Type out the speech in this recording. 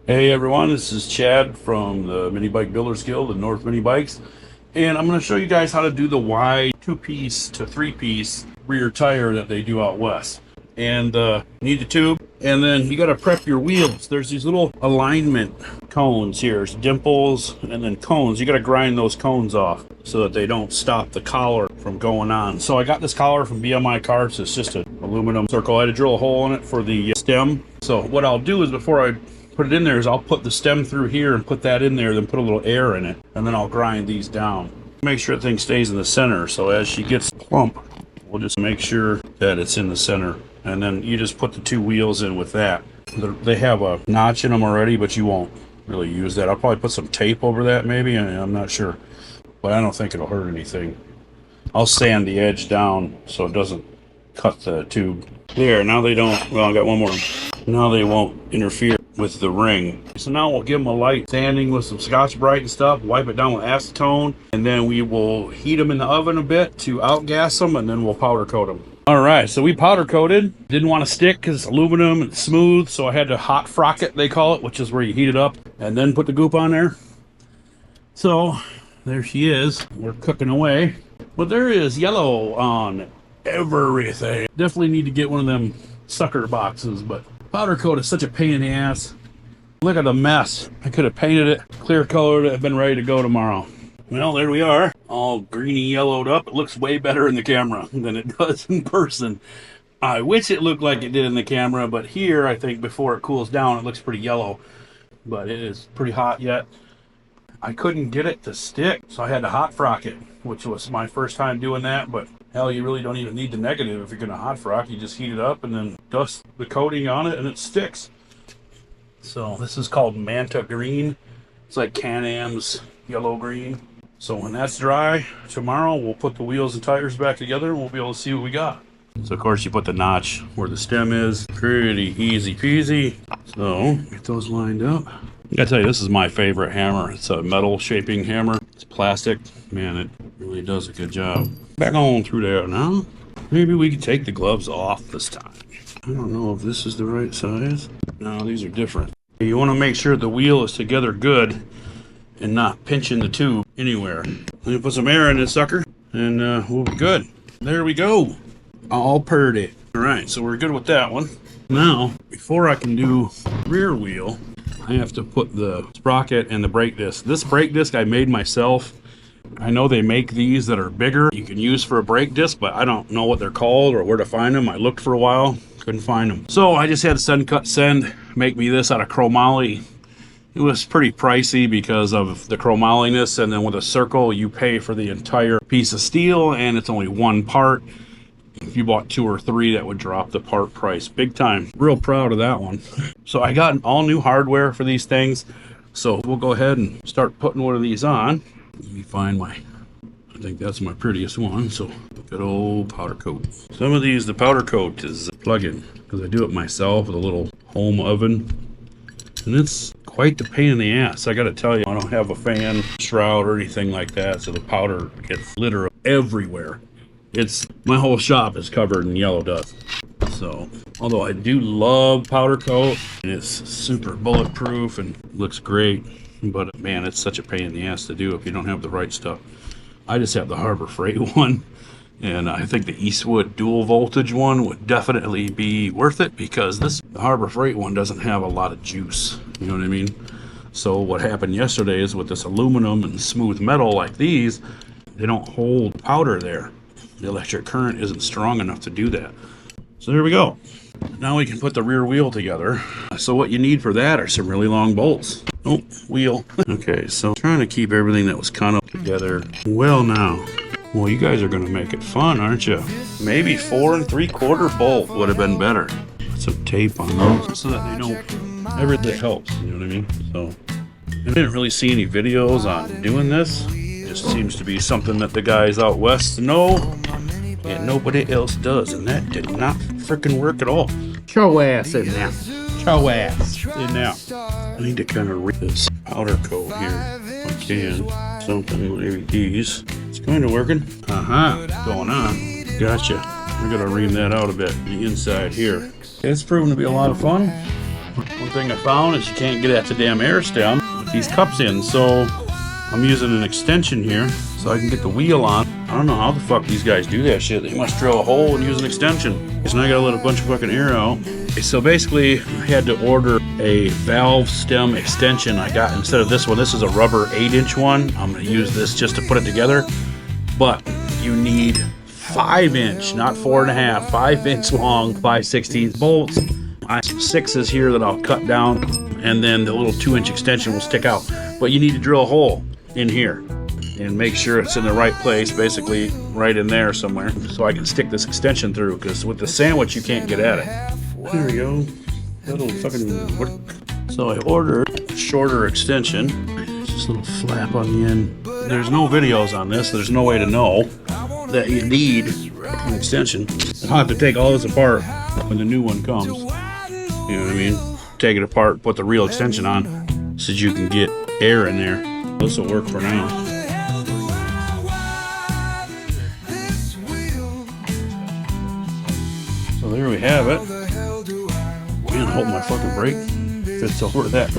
Hey everyone, this is Chad from the Mini Bike Builders Guild and North Mini Bikes, and I'm going to show you guys how to do the wide 2-piece to 3-piece rear tire that they do out west. And need the tube, and then you got to prep your wheels. There's these little alignment cones here. There's dimples and then cones. You got to grind those cones off so that they don't stop the collar from going on. So I got this collar from BMI Karts. It's just an aluminum circle. I had to drill a hole in it for the stem. So what I'll do is before I put it in there is I'll put the stem through here and put that in there, then put a little air in it, and then I'll grind these down. Make sure the thing stays in the center, so as she gets plump, we'll just make sure that it's in the center. And then you just put the two wheels in with that. They have a notch in them already, but you won't really use that. I'll probably put some tape over that maybe, I'm not sure. But I don't think it'll hurt anything. I'll sand the edge down so it doesn't cut the tube. There, now they don't, well I got one more. Now they won't interfere with the ring. So now we'll give them a light sanding with some Scotch-Brite and stuff, wipe it down with acetone, and then we will heat them in the oven a bit to outgas them, and then we'll powder coat them. All right, so we powder coated. Didn't want to stick because it's aluminum and smooth, so I had to hot frocket, they call it, which is where you heat it up and then put the goop on there. So there she is. We're cooking away. But there is yellow on everything. Definitely need to get one of them sucker boxes, but powder coat is such a pain in the ass. Look at the mess. I could have painted it, clear colored it, and been ready to go tomorrow. Well, there we are, all greeny yellowed up. It looks way better in the camera than it does in person. I wish it looked like it did in the camera, but here, I think before it cools down, it looks pretty yellow. But it is pretty hot yet. I couldn't get it to stick, so I had to hot frock it, which was my first time doing that, but hell, you really don't even need the negative if you're gonna hot frock. You just heat it up and then dust the coating on it and it sticks. So this is called Manta Green. It's like Can-Am's yellow green. So when that's dry, tomorrow we'll put the wheels and tires back together and we'll be able to see what we got. So of course you put the notch where the stem is. Pretty easy peasy. So get those lined up. I gotta tell you, this is my favorite hammer. It's a metal shaping hammer. It's plastic. Man, it really does a good job. Back on through there now. Maybe we can take the gloves off this time. I don't know if this is the right size. No, these are different. You want to make sure the wheel is together good and not pinching the tube anywhere. Let me put some air in this sucker and we'll be good. There we go. All purty. All right, so we're good with that one. Now, before I can do rear wheel, I have to put the sprocket and the brake disc. This brake disc I made myself. I know they make these that are bigger you can use for a brake disc, but I don't know what they're called or where to find them. I looked for a while, couldn't find them. So I just had Send make me this out of chromoly. It was pretty pricey because of the chromoliness, and then with a circle you pay for the entire piece of steel and it's only one part. If you bought 2 or 3, that would drop the part price big time. Real proud of that one. So I got all new hardware for these things, so we'll go ahead and start putting one of these on. Let me find I think that's my prettiest one. So good old powder coat. Some of these, the powder coat is plug-in because I do it myself with a little home oven, and it's quite the pain in the ass. I gotta tell you, I don't have a fan shroud or anything like that, so the powder gets litter everywhere. My whole shop is covered in yellow dust. So, although I do love powder coat, and it's super bulletproof and looks great, but man, it's such a pain in the ass to do if you don't have the right stuff. I just have the Harbor Freight one, and I think the Eastwood dual voltage one would definitely be worth it because the Harbor Freight one doesn't have a lot of juice, you know what I mean? So what happened yesterday is with this aluminum and smooth metal like these, they don't hold powder there. The electric current isn't strong enough to do that. So there we go. Now we can put the rear wheel together. So what you need for that are some really long bolts. Oh, wheel. Okay, so trying to keep everything that was kind of together well now. Well, you guys are going to make it fun, aren't you? Maybe 4 3/4 bolt would have been better. Put some tape on those so that they don't, everything helps, you know what I mean? So I didn't really see any videos on doing this. It just seems to be something that the guys out west know and nobody else does, and that did not freaking work at all. Show ass in there. Show ass in there. I need to kind of read this powder coat here if I can. Something like these. It's kind of working. Going on. Gotcha. I gotta ream that out a bit. The inside here. It's proven to be a lot of fun. One thing I found is you can't get at the damn air stem with these cups in, so I'm using an extension here so I can get the wheel on. I don't know how the fuck these guys do that shit. They must drill a hole and use an extension. So now I gotta let a bunch of fucking air out. So basically, I had to order a valve stem extension. I got, instead of this one, this is a rubber 8-inch one. I'm gonna use this just to put it together. But you need 5-inch, not 4.5, 5-inch long, 5/16 bolts. I have some 6s here that I'll cut down, and then the little 2-inch extension will stick out. But you need to drill a hole in here and make sure it's in the right place, basically right in there somewhere, so I can stick this extension through, because with the sandwich you can't get at it. There we go. That'll fucking work. So I ordered a shorter extension. Just a little flap on the end. There's no videos on this. There's no way to know that you need an extension. I'll have to take all this apart when the new one comes. You know what I mean? Take it apart, put the real extension on, so that you can get air in there. This will work for now. So there we have it. Man, I hope my fucking brake fits over that.